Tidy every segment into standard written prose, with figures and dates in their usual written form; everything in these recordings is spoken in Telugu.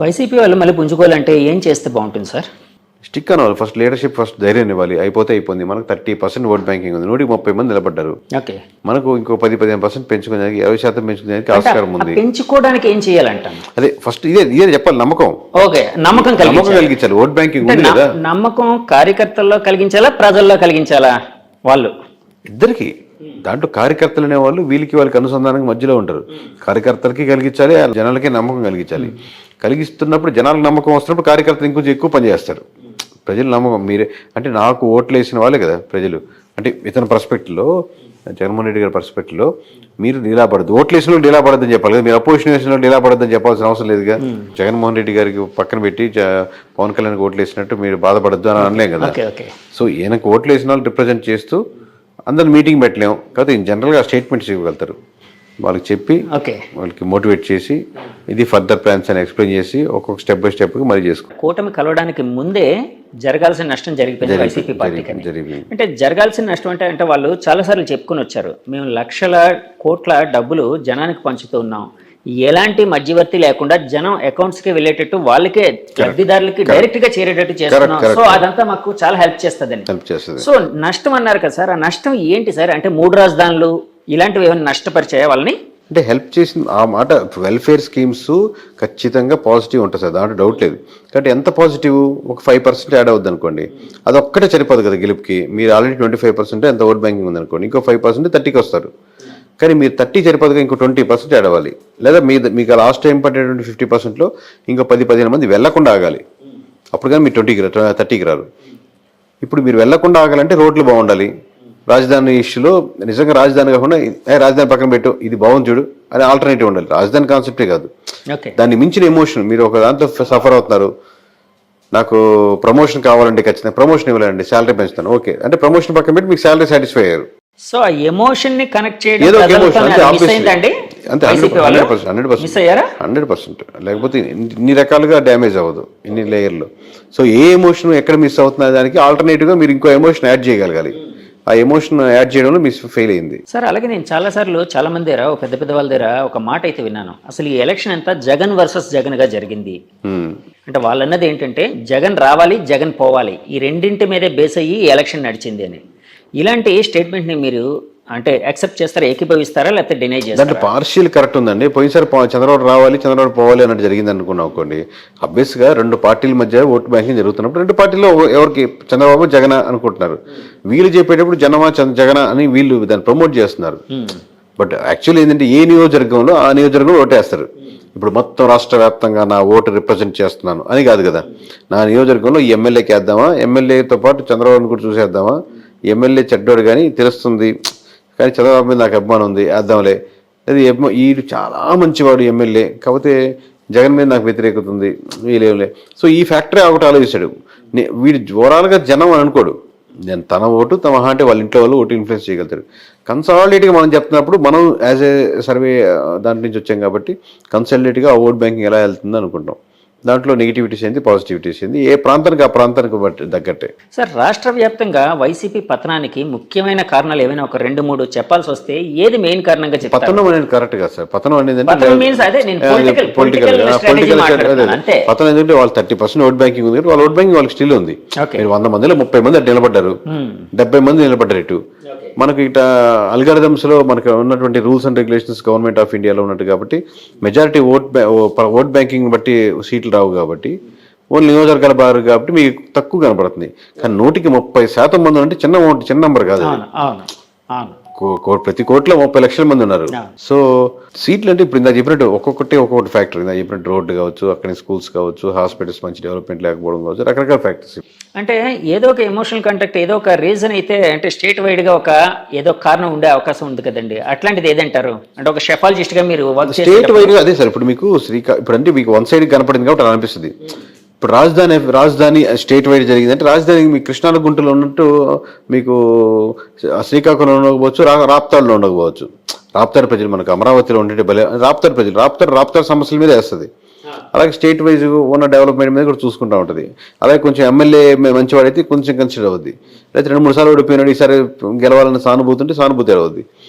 వైసీపీ వాళ్ళు మళ్ళీ పుంజుకోవాలంటే ఏం చేస్తే బాగుంటుంది సార్? స్టిక్ అవ్వాలి. ఫస్ట్ లీడర్షిప్, ఫస్ట్ ధైర్యం ఇవ్వాలి. అయిపోయింది. మనకు 30% ఓట్ బ్యాంకింగ్ ఉంది. 130 మంది నిలబడ్డారు. ఓకే, మనకు ఇంకో 10-15% పెంచుకునేదానికి, 20% పెంచుకునేదానికి ఆస్కారం ఉంది. పెంచుకోవడానికి ఏం చేయాలంటాను? అదే ఫస్ట్ ఇదే చెప్పాలి. నమ్మకం. ఓకే, నమ్మకం కలిగించాలి. ఓట్ బ్యాంకింగ్ ఉంది కదా, నమ్మకం కార్యకర్తల్లో కలిగించాలా, ప్రజల్లో కలిగించాలా? వాళ్ళు ఇద్దరికి. దాంట్లో కార్యకర్తలు అనేవాళ్ళు వాళ్ళకి అనుసంధానం మధ్యలో ఉంటారు. కార్యకర్తలకి కలిగించాలి, జనాలకి నమ్మకం కలిగించాలి. కలిగిస్తున్నప్పుడు జనాలకు నమ్మకం వస్తున్నప్పుడు కార్యకర్తలు ఇంకొంచెం ఎక్కువ పనిచేస్తారు. ప్రజలు నమ్మకం మీరే అంటే నాకు ఓట్లు వేసిన వాళ్ళే కదా ప్రజలు. అంటే ఇతని పర్స్పెక్టివ్లో, జగన్మోహన్ రెడ్డి గారి పర్స్పెక్టివ్లో మీరు నిలబడద్దు, ఓట్లు వేసిన వాళ్ళు నిలబడద్దని చెప్పాలి కదా. మీరు అపోజిషన్ వేసిన వాళ్ళు నిలబడద్దని చెప్పాల్సిన అవసరం లేదుగా. జగన్మోహన్ రెడ్డి గారికి పక్కన పెట్టి పవన్ కళ్యాణ్కి ఓట్లు వేసినట్టు మీరు బాధపడద్దు అని అనలేం కదా. సో ఈయనకు ఓట్లు వేసిన వాళ్ళు రిప్రజెంట్ చేస్తూ అందరు మీటింగ్ పెట్టలేము కాబట్టి జనరల్గా స్టేట్మెంట్స్ ఇవ్వగలుగుతారు. వాళ్ళకి చెప్పి వాళ్ళకి మోటివేట్ చేసి ఇది ఫర్దర్ ప్లాన్స్ అని ఎక్స్ప్లెయిన్ చేసి ఒక్కొక్క స్టెప్ బై స్టెప్ మరి చేసుకో. కూటమి కలవడానికి ముందే జరగాల్సిన నష్టం జరిగిపోయింది వైసీపీ పార్టీకి. అంటే జరగాల్సిన నష్టం అంటే వాళ్ళు చాలాసార్లు చెప్పుకుని వచ్చారు, మేము లక్షల కోట్ల డబ్బులు జనానికి పంచుతూ ఉన్నాం, ఎలాంటి మధ్యవర్తి లేకుండా జనం అకౌంట్స్ కి వెళ్ళేటట్టు వాళ్ళకే లబ్ధిదారులకి డైరెక్ట్ గా చేరేటట్టు చేస్తున్నాం. సో అదంతా మాకు చాలా హెల్ప్ చేస్తుంది. సో నష్టం అన్నారు కదా సార్, ఆ నష్టం ఏంటి సార్? అంటే 3 రాజధానులు ఇలాంటివి ఏమైనా నష్టపరిచాయా వాళ్ళని? అంటే హెల్ప్ చేసిన ఆ మాట వెల్ఫేర్ స్కీమ్స్ ఖచ్చితంగా పాజిటివ్ ఉంటుంది సార్, దాంట్లో డౌట్ లేదు. కాబట్టి ఎంత పాజిటివ్, ఒక 5% యాడ్ అవుద్ది అనుకోండి, అది ఒక్కటే సరిపోదు కదా గెలుపుకి. మీరు ఆల్రెడీ 25% ఎంత ఓట్ బ్యాంకింగ్ ఉందనుకోండి, ఇంకో 5% 30కి వస్తారు. కానీ మీరు 30 సరిపోదుగా ఇంకో 20% యాడ్ అవ్వాలి. లేదా మీకు లాస్ట్ టైం పడేటువంటి 50%లో ఇంకో 10-15 మంది వెళ్లకుండా ఆగాలి. అప్పుడు కానీ మీరు 30కి రారు. ఇప్పుడు మీరు వెళ్లకుండా ఆగాలంటే రోడ్లు బాగుండాలి. రాజధాని ఇష్యూలో నిజంగా రాజధాని కాకుండా రాజధాని పక్కన పెట్టు, ఇది బాగుంది చూడు అని ఆల్టర్నేటివ్ ఉండాలి. రాజధాని కాన్సెప్టే కాదు, దాన్ని మించిన ఎమోషన్. మీరు ఒక దాంట్లో సఫర్ అవుతున్నారు, నాకు ప్రమోషన్ కావాలంటే ఖచ్చితంగా ప్రమోషన్ ఇవ్వాలండి, శాలరీ పెంచుతాను, ఓకే అంటే ప్రమోషన్ పక్కన పెట్టి మీకు శాలరీ సాటిస్ఫై అయ్యారు. సో ఆ ఎమోషన్ ని కనెక్ట్ చేయడం ఏదో అంతే 100%. లేకపోతే ఇన్ని రకాలుగా డ్యామేజ్ అవ్వదు, ఇన్ని లేయర్లు. సో ఏ ఎమోషన్ ఎక్కడ మిస్ అవుతున్న దానికి ఆల్టర్నేటివ్ గా మీరు ఇంకో ఎమోషన్ యాడ్ చేయగలగాలి. ఆ ఎమోషన్ యాడ్ చేయడంలో మిస్ ఫెయిల్ అయింది సార్. అలాగే నేను చాలా మంది దగ్గర, పెద్ద వాళ్ళ దగ్గర ఒక మాట అయితే విన్నాను, అసలు ఈ ఎలక్షన్ అంతా జగన్ వర్సెస్ జగన్ గా జరిగింది. అంటే వాళ్ళు అన్నది ఏంటంటే జగన్ రావాలి, జగన్ పోవాలి, ఈ రెండింటి మీదే బేస్ అయ్యి ఈ ఎలక్షన్ నడిచింది అని. ఇలాంటి స్టేట్మెంట్ ని మీరు అంటే యాక్సెప్ట్ చేస్తారా, ఏకీభవిస్తారా, లేకపోతే డినై చేస్తారా? అంటే పార్షియల్ కరెక్ట్ ఉందండి. పోయినసారి చంద్రబాబు రావాలి, చంద్రబాబు పోవాలి అన్నట్టు జరిగింది అనుకున్నాం అనుకోండి. అబ్వియస్ గా 2 పార్టీల మధ్య ఓట్ బ్యాంకింగ్ జరుగుతున్నప్పుడు 2 పార్టీలో ఎవరికి చంద్రబాబు జగన్ అనుకుంటున్నారు. వీళ్ళు చెప్పేటప్పుడు జగన అని వీళ్ళు దాన్ని ప్రమోట్ చేస్తున్నారు. బట్ యాక్చువల్లీ ఏంటంటే ఏ నియోజకవర్గంలో ఆ నియోజకవర్గంలో ఓటేస్తారు. ఇప్పుడు మొత్తం రాష్ట్ర వ్యాప్తంగా నా ఓటు రిప్రజెంట్ చేస్తున్నాను అని కాదు కదా. నా నియోజకవర్గంలో ఈ ఎమ్మెల్యేకి వేద్దామా, ఎమ్మెల్యేతో పాటు చంద్రబాబుని కూడా చూసేద్దామా, ఎమ్మెల్యే చెడ్డోడు కానీ తెలుస్తుంది కానీ చంద్రబాబు మీద నాకు అభిమానం ఉంది వేద్దాంలే, అది వీడు చాలా మంచివాడు ఎమ్మెల్యే కాకపోతే జగన్ మీద నాకు వ్యతిరేకత ఉంది వీళ్ళేంలే. సో ఈ ఫ్యాక్టరీ ఒకటి ఆలోచిస్తాడు. వీడు ఓవరాల్గా జనం అని అనుకోడు, నేను తన ఓటు తమ అంటే వాళ్ళ ఇంట్లో వాళ్ళు ఓటు ఇన్ఫ్లుయెన్స్ చేయగలుగుతారు. కన్సాలిడేట్గా మనం చెప్తున్నప్పుడు మనం యాజ్ ఏ సర్వే దాంట్ నుంచి వచ్చాం కాబట్టి కన్సాలిడేట్గా ఆ ఓట్ బ్యాంకింగ్ ఎలా వెళ్తుంది అనుకుంటాం. దాంట్లో నెగిటివిటీస్ ఏంది, పాజిటివిటీస్ ఏంది, ఏ ప్రాంతానికి ఆ ప్రాంతానికి తగ్గట్టే. సార్ రాష్ట్ర వ్యాప్తంగా వైసీపీ పతనానికి ముఖ్యమైన కారణాలు ఏమైనా ఒక 2-3 చెప్పాల్సి వస్తే ఏది మెయిన్ కారణంగా చెప్తారు? పతనం అనేది కరెక్ట్ కదా సార్. పతనం అనేది పొలిటికల్ పతనం ఏంటంటే వాళ్ళు 30% ఓట్ బ్యాంకింగ్ ఉంది, వాళ్ళ ఓట్ బ్యాంకింగ్ వాళ్ళకి స్టిల్ ఉంది. మీరు 100 మందిలో 30 మంది నిలబడ్డారు, 70 మంది నిలబడ్డారు. ఇటు మనకి ఇట అల్గారిథమ్స్ లో మనకు ఉన్నటువంటి rules and regulations government of ఇండియాలో ఉన్నట్టు కాబట్టి మెజారిటీ ఓట్ బ్యాంకింగ్ బట్టి సీట్లు రావు కాబట్టి ఓన్లీ నియోజకవర్గాల బారు కాబట్టి మీకు తక్కువ కనపడుతుంది. కానీ 130% మంది అంటే చిన్న నెంబర్ కాదు. ప్రతి కోట్లో 30 లక్షల మంది ఉన్నారు. సో సీట్లు అంటే ఇప్పుడు ఇందా చెప్పినట్టు ఒక్కొక్కటి ఫ్యాక్టరీ, ఇందా చెప్పినట్టు రోడ్డు కావచ్చు, అక్కడ స్కూల్స్ కావచ్చు, హాస్పిటల్స్ మంచి డెవలప్మెంట్ లేకపోవడం కావచ్చు, రకరకాల ఫ్యాక్టరీస్. అంటే ఏదో ఒక ఎమోషనల్ కాంటాక్ట్, ఏదో ఒక రీజన్ అయితే అంటే స్టేట్ వైడ్ గా ఏదో కారణం ఉండే అవకాశం ఉంది కదండి. అట్లాంటిది ఏదంటారు? అంటే ఒక షెఫాలజిస్ట్ గా మీరు స్టేట్ వైడ్ గా అదే సార్. ఇప్పుడు మీకు ఇప్పుడు అంటే మీకు వన్ సైడ్ కనపడింది కాబట్టి అలా అనిపిస్తుంది. ఇప్పుడు రాజధాని స్టేట్ వైడ్ జరిగిందంటే రాజధాని మీకు కృష్ణా గుంటలో ఉన్నట్టు మీకు శ్రీకాకుళంలో ఉండకపోవచ్చు, రాప్తాడులో ఉండకపోవచ్చు. రాప్తాడు ప్రజలు మనకు అమరావతిలో ఉండే రాప్తాడు ప్రజలు రాప్తాడు సమస్యల మీద వేస్తుంది. అలాగే స్టేట్ వైజ్ ఉన్న డెవలప్మెంట్ మీద కూడా చూసుకుంటూ ఉంటుంది. అలాగే కొంచెం ఎమ్మెల్యే మంచివాడైతే కొంచెం కన్సిడర్ అవుద్ది. అయితే 2-3 సార్లు ఓడిపోయినాడు, ఈసారి గెలవాలన్న సానుభూతి ఉంటే సానుభూతి అవుద్ది.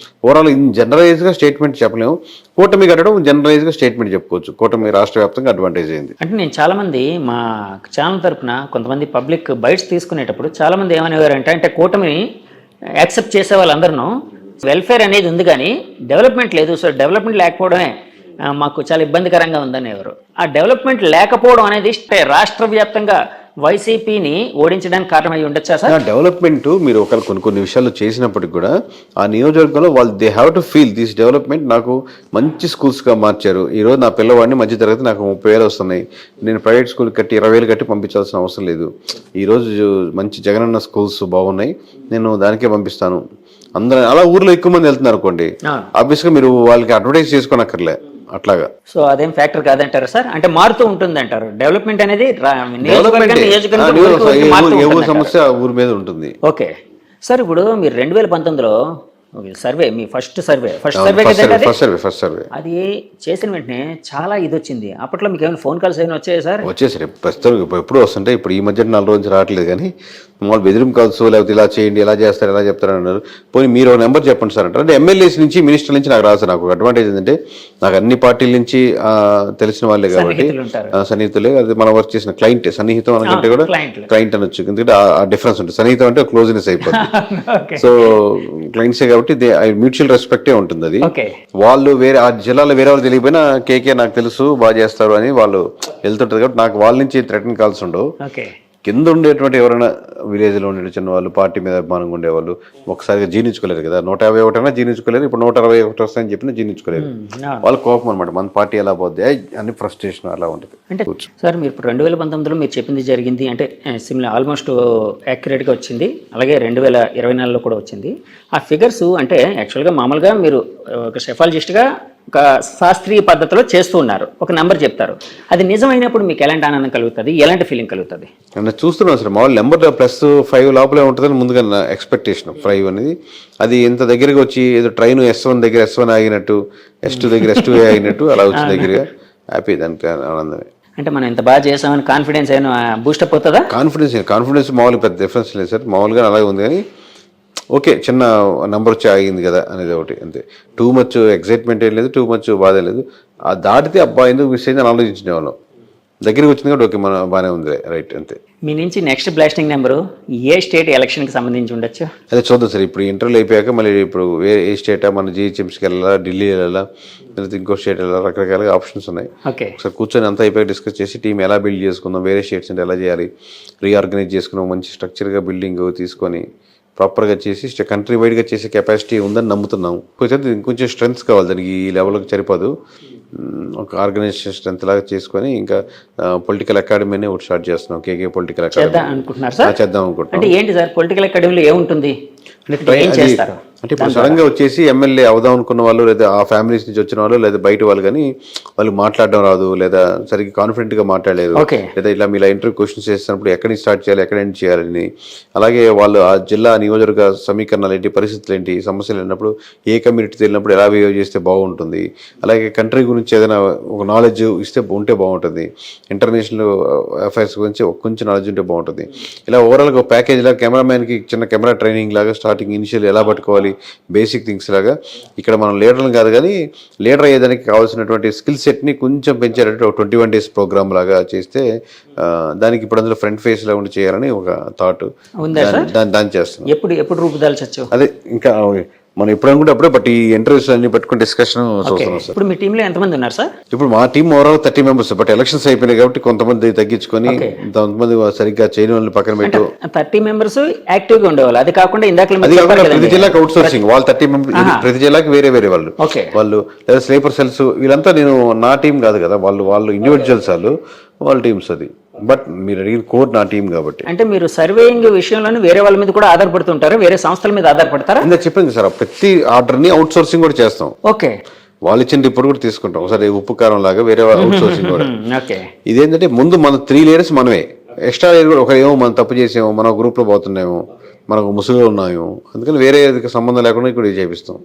ఓవరాల్ జనరలైజ్గా స్టేట్మెంట్ చెప్పలేము. కూటమి కట్టడం జనరలైజ్గా స్టేట్మెంట్ చెప్పుకోవచ్చు. కూటమి రాష్ట్ర వ్యాప్తంగా అడ్వాంటేజ్ అయింది. అంటే నేను చాలామంది మా ఛానల్ తరపున కొంతమంది పబ్లిక్ బైట్స్ తీసుకునేటప్పుడు చాలామంది ఏమనేవారంటే, అంటే కూటమిని యాక్సెప్ట్ చేసే వాళ్ళందరూ వెల్ఫేర్ అనేది ఉంది కానీ డెవలప్మెంట్ లేదు, సో డెవలప్మెంట్ లేకపోవడమే మాకు చాలా ఇబ్బందికరంగా ఉందనేవారు. ఆ డెవలప్మెంట్ లేకపోవడం అనేది రాష్ట్ర వ్యాప్తంగా వైసీపీని ఓడించడానికి కారణమై ఉండొచ్చా సార్? డెవలప్మెంట్ మీరు ఒకరు కొన్ని విషయాలు చేసినప్పటికి కూడా ఆ నియోజకవర్గంలో వాళ్ళు they have to feel this development. నాకు మంచి స్కూల్స్గా మార్చారు. ఈరోజు నా పిల్లవాడిని మధ్య తరగతి నాకు 30,000 వస్తున్నాయి. నేను ప్రైవేట్ స్కూల్ కట్టి 20,000 కట్టి పంపించాల్సిన అవసరం లేదు. ఈరోజు మంచి జగనన్న స్కూల్స్ బాగున్నాయి, నేను దానికే పంపిస్తాను. అందరూ అలా ఊర్లో ఎక్కువ మంది వెళ్తున్నారు అనుకోండి, ఆబ్వియస్గా మీరు వాళ్ళకి అడ్వర్టైజ్ చేసుకోనక్కర్లే. అట్లాగా సో అదేం ఫ్యాక్టర్ కాదంటారు సార్? అంటే మారుతూ ఉంటుంది అంటారు డెవలప్మెంట్ అనేది సమస్య ఊరి మీద ఉంటుంది. ఓకే సార్, ఇప్పుడు మీరు 2019లో సర్వే, మీ ఫస్ట్ సర్వే అది చేసిన వెంటనే చాలా ఇది వచ్చింది. అప్పట్లో మీకు ఏమైనా ఫోన్ కాల్స్ ఏమైనా వచ్చాయి సార్? వచ్చేసరి ప్రస్తుతం ఎప్పుడు వస్తుంటే, ఇప్పుడు ఈ మధ్య 4 రోజులు రావట్లేదు కానీ మామూలు బెదిరింపు కాల్స్, లేకపోతే ఇలా చేయండి, ఎలా చేస్తారు, ఎలా చెప్తారు అన్నారు. పోనీ మీరు ఒక నెంబర్ చెప్పండి సార్ అంటారు. అంటే ఎమ్మెల్యేస్ నుంచి, మినిస్టర్ నుంచి నాకు రాదు. నాకు ఒక అడ్వాంటేజ్ ఏంటంటే నాకు అన్ని పార్టీల నుంచి తెలిసిన వాళ్ళే కాబట్టి సన్నిహితులే. అది మనం వర్క్ చేసిన క్లయింట్. సన్నిహితం అనకంటే కూడా క్లయింట్ అనొచ్చు, ఎందుకంటే ఆ డిఫరెన్స్ ఉంటుంది. సన్నిహితం అంటే క్లోజ్నెస్ అయిపోతుంది. సో క్లయింట్సే కాబట్టి మ్యూచువల్ రెస్పెక్టే ఉంటుంది. అది వాళ్ళు వేరే ఆ జిల్లాలో వేరే వాళ్ళు తెలియకపోయినా కేకే నాకు తెలుసు బాగా చేస్తారు అని వాళ్ళు వెళ్తుంటారు కాబట్టి నాకు వాళ్ళ నుంచి థ్రెటన్ కాల్స్ ఉండవు. కింద ఉండేటువంటి ఎవరైనా విలేజ్లో ఉండే చిన్న వాళ్ళు, పార్టీ మీద అభిమానంగా ఉండేవాళ్ళు ఒకసారిగా జీర్ణించుకోలేరు కదా. 151 అయినా జీర్ణించుకోలేరు, ఇప్పుడు 161 వస్తాయని చెప్పినా జీర్ణించుకోలేరు. వాళ్ళ కోపం అనమాట, మన పార్టీ ఎలా పోద్ది అని ఫ్రస్ట్రేషన్ అలా ఉంటుంది. అంటే సార్ మీరు ఇప్పుడు 2019లో మీరు చెప్పింది జరిగింది అంటే సిమిలర్ ఆల్మోస్ట్ యాక్యురేట్గా వచ్చింది. అలాగే 2024లో కూడా వచ్చింది. ఆ ఫిగర్స్ అంటే యాక్చువల్గా మామూలుగా మీరు ఒక సెఫాలజిస్ట్గా ఒక శాస్త్రీయ పద్ధతిలో చేస్తూ ఉన్నారు, ఒక నెంబర్ చెప్తారు. అది నిజమైనప్పుడు మీకు ఎలాంటి ఆనందం కలుగుతుంది, ఎలాంటి ఫీలింగ్ కలుగుతుంది? చూస్తున్నాం సార్, మామూలు నెంబర్ +5 లోపలే ఉంటుందని ముందుగా నా ఎక్స్పెక్టేషన్. 5 అనేది అది ఇంత దగ్గరగా వచ్చి ఏదో ట్రైన్ S1 దగ్గర S1 ఆగినట్టు, S2 దగ్గర S2 ఆగినట్టు అలా వచ్చి దగ్గరగా హ్యాపీ, దానికి ఆనందమే. అంటే మనం ఎంత బాగా చేసామని కాన్ఫిడెన్స్ అయినా బూస్టప్ అవుతుందా? కాన్ఫిడెన్స్ మామూలుగా పెద్ద డిఫరెన్స్ లేదు సార్, మామూలుగా అలాగే ఉంది. కానీ ఓకే, చిన్న నెంబర్ వచ్చి ఆగింది కదా అనేది ఒకటి అంతే. టూ మచ్ ఎక్సైట్మెంట్ ఏం లేదు, టూ మచ్ బాధ లేదు. ఆ దాటితే అబ్బా ఎందుకు మిస్ అయింది అని ఆలోచించిన వాళ్ళం. దగ్గరికి వచ్చింది కాబట్టి ఓకే మన బాగానే ఉంది, రైట్ అంతే. మీ నుంచి నెక్స్ట్ బ్లాస్టింగ్ నెంబరు ఏ స్టేట్ ఎలక్షన్కి సంబంధించి ఉండొచ్చు? అదే చూద్దాం సార్. ఇప్పుడు ఇంటర్వ్యూ అయిపోయాక మళ్ళీ ఇప్పుడు ఏ స్టేటా, మన GHMCకి వెళ్ళాలా, ఢిల్లీ వెళ్ళాలా, లేకపోతే ఇంకో స్టేట్ వెళ్ళాలా, రకరకాలుగా ఆప్షన్స్ ఉన్నాయి. ఒకసారి కూర్చొని అంతా అయిపోయాక డిస్కస్ చేసి టీం ఎలా బిల్డ్ చేసుకుందాం, వేరే స్టేట్స్ అంటే ఎలా చేయాలి, రీఆర్గనైజ్ చేసుకున్నాం, మంచి స్ట్రక్చర్గా బిల్డింగ్ తీసుకొని ప్రాపర్గా చేసి కంట్రీ వైడ్గా చేసే కెపాసిటీ ఉందని నమ్ముతున్నాం. కొంచెం స్ట్రెంగ్త్ కావాలి దానికి, ఈ లెవెల్కి సరిపోదు. ఒక ఆర్గనైజేషన్ స్ట్రెంత్ లాగా చేసుకొని ఇంకా పొలిటికల్ అకాడమీని ఒకటి స్టార్ట్ చేస్తున్నాం. కేకే పొలిటికల్ అకాడమీ చేద్దాం అనుకుంటున్నాం. అంటే ఏంటి సార్ పొలిటికల్ అకాడమీలో ఏముంటుంది? అంటే ఇప్పుడు సడన్ గా వచ్చేసి ఎమ్మెల్యే అవుదాం అనుకున్న వాళ్ళు, లేదా ఆ ఫ్యామిలీస్ నుంచి వచ్చిన వాళ్ళు, లేదా బయట వాళ్ళు కానీ వాళ్ళు మాట్లాడడం రాదు, లేదా సరిగ్గా కాన్ఫిడెంట్ గా మాట్లాడలేదు, లేదా ఇలా మీలా ఇంటర్వ్యూ క్వశ్చన్స్ చేసినప్పుడు ఎక్కడి నుంచి స్టార్ట్ చేయాలి, ఎక్కడ ఎండ్ చేయాలని, అలాగే వాళ్ళు ఆ జిల్లా నియోజకవర్గ సమీకరణాలు ఏంటి, పరిస్థితులు ఏంటి, సమస్యలు వెళ్ళినప్పుడు ఏ కమ్యూనిటీ వెళ్ళినప్పుడు ఎలా బిహేవ్ చేస్తే బాగుంటుంది, అలాగే కంట్రీ గురించి ఏదైనా ఒక నాలెడ్జ్ ఉంటే బాగుంటుంది, ఇంటర్నేషనల్ అఫైర్స్ గురించి కొంచెం నాలెడ్జ్ ఉంటే బాగుంటుంది. ఇలా ఓవరాల్గా ఒక ప్యాకేజ్ లాగా కెమెరామ్యాన్కి చిన్న కెమెరా ట్రైనింగ్ లాగా స్టార్టింగ్ ఇనిషియల్ ఎలా పట్టుకోవాలి, బేసిక్ థింగ్స్ లాగా. ఇక్కడ మనం లీడర్లు కాదు కానీ లీడర్ అయ్యేదానికి కావాల్సినటువంటి స్కిల్ సెట్ని కొంచెం పెంచేటట్టు ఒక 21 days ప్రోగ్రామ్ లాగా చేస్తే దానికి ఇప్పుడు అందులో ఫ్రంట్ ఫేస్ లా ఉండి చేయాలని ఒక థాట్, దాన్ని చేస్తున్నాం. ఎప్పుడు రూపుదాల్చొచ్చు అదే ఇంకా మనం ఎప్పుడు అనుకుంటే అప్పుడే, బట్ ఈ ఇంటర్వ్యూస్ అన్ని పెట్టుకుని డిస్కషన్ చూస్తున్నాం సార్. ఇప్పుడు మీ టీంలో ఎంతమంది ఉన్నారు సార్? ఇప్పుడు మా team overall 30 members, but elections అయిపోయినాయి కాబట్టి కొంతమంది తగ్గించుకొని కొంతమంది సరిగ్గా చేయని వాళ్ళని పక్కన పెట్టు. 30 members యాక్టివ్ గా ఉండేవాళ్ళు. అది కాకుండా ప్రతి జిల్లాకి అవుట్ సోర్సింగ్ వాళ్ళు 30 members, ప్రతి జిల్లాకి వేరే వాళ్ళు లేదా స్లీపర్ సెల్స్, వీళ్ళంతా నేను నా టీం కాదు కదా, వాళ్ళు ఇండివిజువల్స్, వాళ్ళ టీమ్స్. అది బట్ మీరు అడిగిన కోర్ నా టీం కాబట్టి. అంటే మీరు సర్వేయింగ్ విషయంలో వేరే వాళ్ళ మీద కూడా ఆధారపడుతుంటారా, వేరే సంస్థల మీద ఆధారపడతారా? చెప్పింది సార్, ప్రతి ఆర్డర్ ని అవుట్ సోర్సింగ్ కూడా చేస్తాం. ఓకే, వాళ్ళు ఇచ్చిన రిపోర్ట్ కూడా తీసుకుంటాం. ఒకసారి ఉప్పు కారం లాగా వేరే అవుట్ సోర్సింగ్ కూడా. ఇదేంటంటే ముందు మన 3 layers మనమే, ఎక్స్ట్రా లేయర్ కూడా ఒకరేమో మనం తప్పు చేసేమో, మన గ్రూప్ లో పోతున్నామో, మనకు ముసుగులో ఉన్నామో, అందుకని వేరే సంబంధం లేకుండా ఇక్కడ చేపిస్తాం.